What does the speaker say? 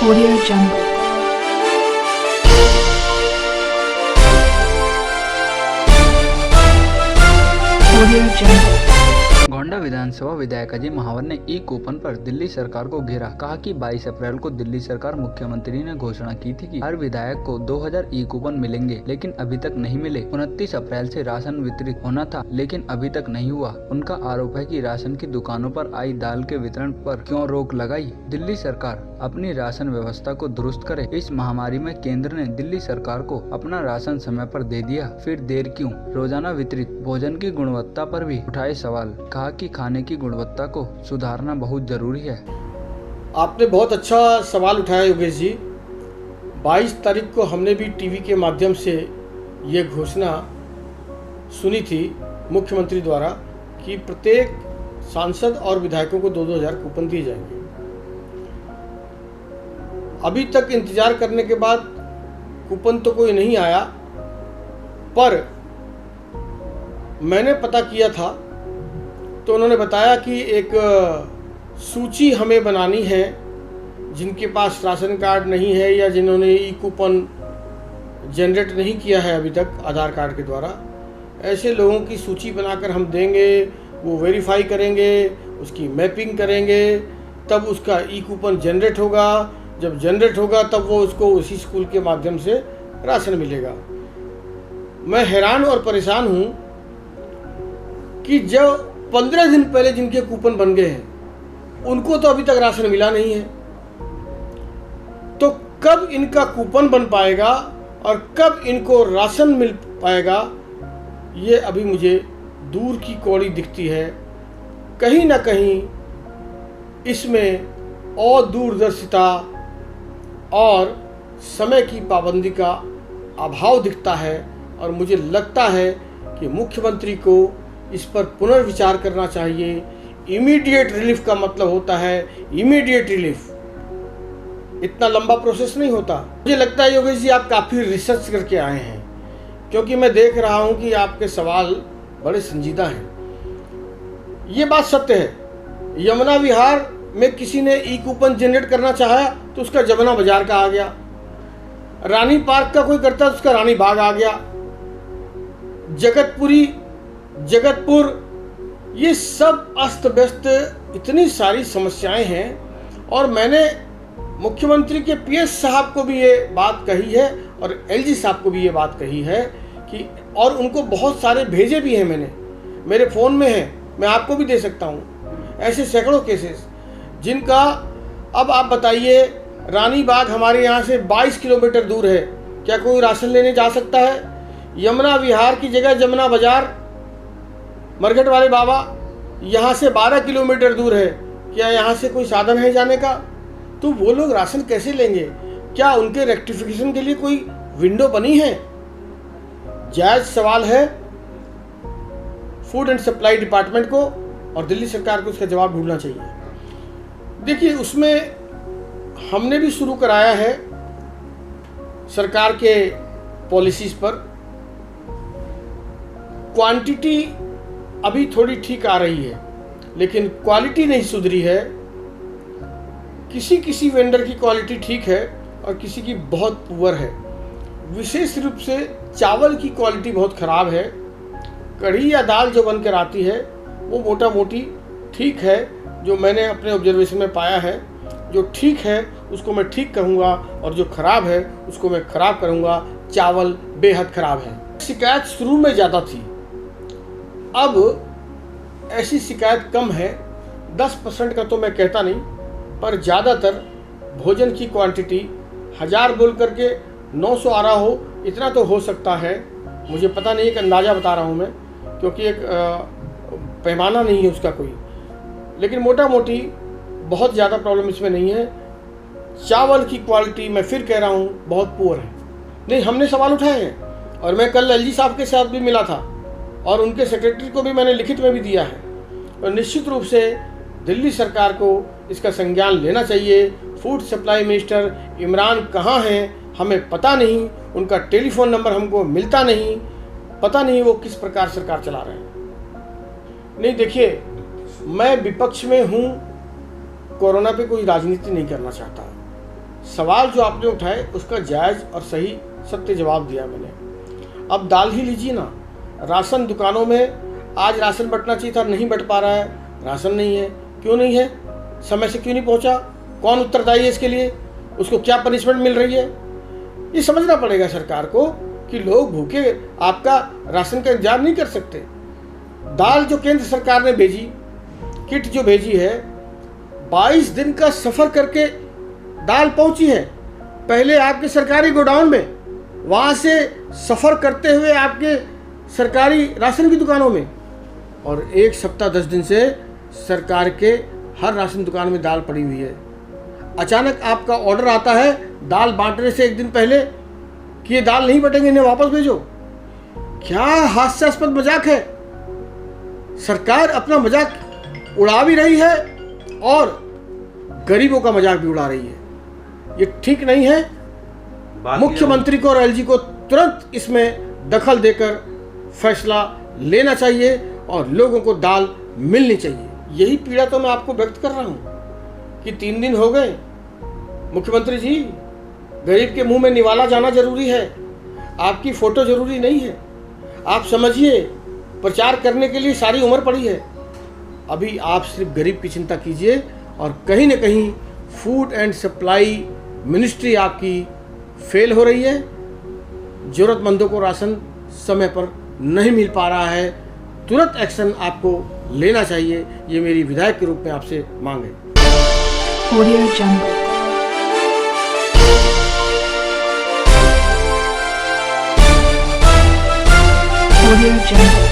Audio Jungle. Audio Jungle. Gonda विधानसभा विधायक अजय महावर ने ई coupon पर दिल्ली सरकार को घेरा। कहा कि 22 अप्रैल को दिल्ली सरकार मुख्यमंत्री ने घोषणा की थी कि हर विधायक को 2000 ई कूपन मिलेंगे, लेकिन अभी तक नहीं मिले। 29 अप्रैल से राशन वितरित होना था, लेकिन अभी तक नहीं हुआ। उनका आरोप है कि राशन की दुकानों पर आई दाल के वितरण पर क्यों रोक लगाई। दिल्ली सरकार अपनी राशन व्यवस्था को दुरुस्त करे। इस महामारी में केंद्र ने दिल्ली सरकार को अपना राशन समय पर दे दिया, फिर देर क्यों। रोजाना वितरित भोजन की गुणवत्ता पर भी उठाए सवाल। कहा कि खाने की गुणवत्ता को सुधारना बहुत जरूरी है। आपने बहुत अच्छा सवाल उठाया योगेश जी। 22 तारीख को हमने भी टीवी के माध्यम से ये घोषणा सुनी थी मुख्यमंत्री द्वारा कि प्रत्येक सांसद और विधायकों को 2-2 हज़ार कूपन दिए जाएंगे। अभी तक इंतजार करने के बाद कूपन तो कोई नहीं आया, पर मैंने पता किया था तो उन्होंने बताया कि एक सूची हमें बनानी है, जिनके पास राशन कार्ड नहीं है या जिन्होंने ई कूपन जनरेट नहीं किया है अभी तक आधार कार्ड के द्वारा, ऐसे लोगों की सूची बनाकर हम देंगे। वो वेरीफाई करेंगे, उसकी मैपिंग करेंगे, तब उसका ई कूपन जनरेट होगा। जब जनरेट होगा तब वो उसको उसी स्कूल के माध्यम से राशन मिलेगा। मैं हैरान और परेशान हूँ कि जब 15 दिन पहले जिनके कूपन बन गए हैं उनको तो अभी तक राशन मिला नहीं है, तो कब इनका कूपन बन पाएगा और कब इनको राशन मिल पाएगा, ये अभी मुझे दूर की कौड़ी दिखती है। कहीं ना कहीं इसमें अदूरदर्शिता और समय की पाबंदी का अभाव दिखता है, और मुझे लगता है कि मुख्यमंत्री को इस पर पुनर्विचार करना चाहिए। इमीडिएट रिलीफ का मतलब होता है इमीडिएट रिलीफ, इतना लंबा प्रोसेस नहीं होता। मुझे लगता है योगेश जी आप काफ़ी रिसर्च करके आए हैं, क्योंकि मैं देख रहा हूं कि आपके सवाल बड़े संजीदा हैं। ये बात सत्य है, यमुना विहार में किसी ने ई कूपन जनरेट करना चाहा तो उसका जमुना बाजार का आ गया। रानी पार्क का कोई करता तो उसका रानी बाग आ गया। जगतपुर, ये सब अस्त व्यस्त, इतनी सारी समस्याएं हैं। और मैंने मुख्यमंत्री के पीएस साहब को भी ये बात कही है और एलजी साहब को भी ये बात कही है कि, और उनको बहुत सारे भेजे भी हैं, मैंने मेरे फ़ोन में है, मैं आपको भी दे सकता हूँ। ऐसे सैकड़ों केसेस जिनका, अब आप बताइए, रानी बाग हमारे यहाँ से 22 किलोमीटर दूर है, क्या कोई राशन लेने जा सकता है? यमुना विहार की जगह जमुना बाजार, मरघट वाले बाबा, यहाँ से 12 किलोमीटर दूर है, क्या यहाँ से कोई साधन है जाने का? तो वो लोग राशन कैसे लेंगे? क्या उनके रेक्टिफिकेशन के लिए कोई विंडो बनी है? जायज़ सवाल है फूड एंड सप्लाई डिपार्टमेंट को और दिल्ली सरकार को इसका जवाब ढूंढना चाहिए। देखिए, उसमें हमने भी शुरू कराया है सरकार के पॉलिसीज़ पर। क्वांटिटी अभी थोड़ी ठीक आ रही है, लेकिन क्वालिटी नहीं सुधरी है। किसी वेंडर की क्वालिटी ठीक है और किसी की बहुत पुअर है। विशेष रूप से चावल की क्वालिटी बहुत ख़राब है। कढ़ी या दाल जो बनकर आती है वो मोटा मोटी ठीक है, जो मैंने अपने ऑब्जर्वेशन में पाया है। जो ठीक है उसको मैं ठीक कहूँगा और जो ख़राब है उसको मैं ख़राब करूँगा। चावल बेहद ख़राब है। शिकायत शुरू में ज़्यादा थी, अब ऐसी शिकायत कम है। 10% का तो मैं कहता नहीं, पर ज़्यादातर भोजन की क्वांटिटी 1000 बोल करके 900 आ रहा हो, इतना तो हो सकता है। मुझे पता नहीं, एक अंदाज़ा बता रहा हूँ मैं, क्योंकि एक पैमाना नहीं है उसका कोई, लेकिन मोटा मोटी बहुत ज़्यादा प्रॉब्लम इसमें नहीं है। चावल की क्वालिटी मैं फिर कह रहा हूँ बहुत पुअर है। नहीं, हमने सवाल उठाए हैं और मैं कल एलजी साहब के साथ भी मिला था और उनके सेक्रेटरी को भी मैंने लिखित में भी दिया है। और निश्चित रूप से दिल्ली सरकार को इसका संज्ञान लेना चाहिए। फूड सप्लाई मिनिस्टर इमरान कहाँ हैं हमें पता नहीं, उनका टेलीफोन नंबर हमको मिलता नहीं, पता नहीं वो किस प्रकार सरकार चला रहे हैं। नहीं, देखिए, मैं विपक्ष में हूँ, कोरोना पे कोई राजनीति नहीं करना चाहता। सवाल जो आपने उठाए उसका जायज़ और सही सत्य जवाब दिया मैंने। अब दाल ही लीजिए ना, राशन दुकानों में आज राशन बंटना चाहिए था, नहीं बंट पा रहा है, राशन नहीं है। क्यों नहीं है? समय से क्यों नहीं पहुंचा? कौन उत्तरदायी है इसके लिए? उसको क्या पनिशमेंट मिल रही है? ये समझना पड़ेगा सरकार को कि लोग भूखे आपका राशन का इंतजार नहीं कर सकते। दाल जो केंद्र सरकार ने भेजी, किट जो भेजी है, 22 दिन का सफ़र करके दाल पहुंची है। पहले आपके सरकारी गोडाउन में, वहाँ से सफ़र करते हुए आपके सरकारी राशन की दुकानों में, और 1 सप्ताह 10 दिन से सरकार के हर राशन दुकान में दाल पड़ी हुई है। अचानक आपका ऑर्डर आता है दाल बांटने से 1 दिन पहले कि ये दाल नहीं बटेंगे, इन्हें वापस भेजो। क्या हास्यास्पद मजाक है। सरकार अपना मजाक उड़ा भी रही है और गरीबों का मजाक भी उड़ा रही है। ये ठीक नहीं है। मुख्यमंत्री को और एलजी को तुरंत इसमें दखल देकर फैसला लेना चाहिए और लोगों को दाल मिलनी चाहिए। यही पीड़ा तो मैं आपको व्यक्त कर रहा हूँ कि 3 दिन हो गए। मुख्यमंत्री जी, गरीब के मुंह में निवाला जाना जरूरी है, आपकी फ़ोटो जरूरी नहीं है। आप समझिए, प्रचार करने के लिए सारी उम्र पड़ी है। अभी आप सिर्फ गरीब की चिंता कीजिए और कहीं न कहीं फूड एंड सप्लाई मिनिस्ट्री आपकी फेल हो रही है। ज़रूरतमंदों को राशन समय पर नहीं मिल पा रहा है। तुरंत एक्शन आपको लेना चाहिए। ये मेरी विधायक के रूप में आपसे मांग है। Audio Jungle. Audio Jungle.